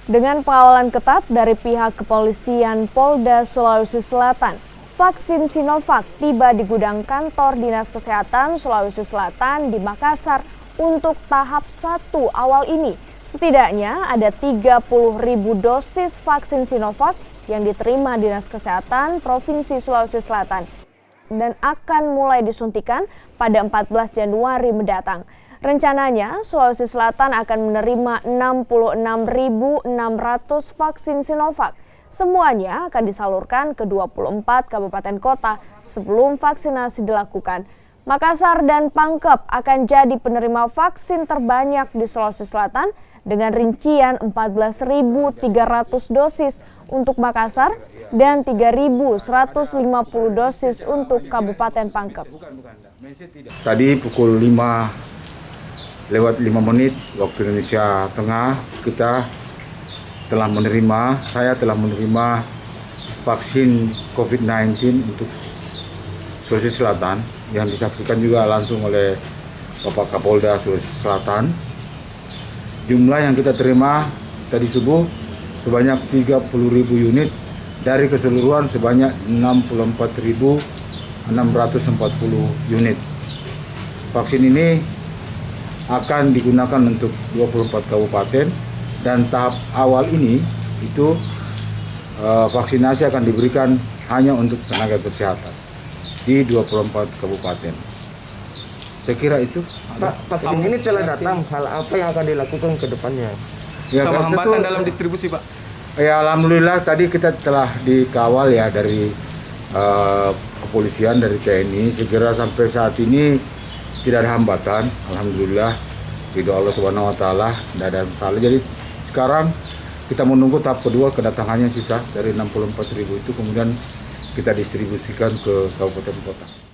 Dengan pengawalan ketat dari pihak kepolisian Polda Sulawesi Selatan, vaksin Sinovac tiba di gudang kantor Dinas Kesehatan Sulawesi Selatan di Makassar untuk tahap 1 awal ini. Setidaknya ada 30.000 dosis vaksin Sinovac yang diterima Dinas Kesehatan Provinsi Sulawesi Selatan dan akan mulai disuntikan pada 14 Januari mendatang. Rencananya, Sulawesi Selatan akan menerima 66.600 vaksin Sinovac. Semuanya akan disalurkan ke 24 kabupaten kota sebelum vaksinasi dilakukan. Makassar dan Pangkep akan jadi penerima vaksin terbanyak di Sulawesi Selatan dengan rincian 14.300 dosis untuk Makassar dan 3.150 dosis untuk Kabupaten Pangkep. Tadi pukul 5:05 waktu Indonesia Tengah, saya telah menerima vaksin COVID-19 untuk Sulawesi Selatan yang disaksikan juga langsung oleh Bapak Kapolda Sulawesi Selatan. Jumlah yang kita terima tadi subuh sebanyak 30.000 unit dari keseluruhan sebanyak 64.640 unit. Vaksin ini akan digunakan untuk 24 kabupaten dan tahap awal ini itu vaksinasi akan diberikan hanya untuk tenaga kesehatan di 24 kabupaten. Saya kira itu. Pak, vaksin ini telah datang, hal apa yang akan dilakukan ke depannya? Ya, hambatan dalam distribusi, Pak? Ya, alhamdulillah tadi kita telah dikawal ya dari kepolisian, dari TNI. Segera sampai saat ini tidak ada hambatan, alhamdulillah. Ridho Allah Subhanahu wa taala, tidak ada masalah. Jadi sekarang kita menunggu tahap kedua kedatangannya sisa dari 64.000 itu, kemudian kita distribusikan ke kabupaten kota.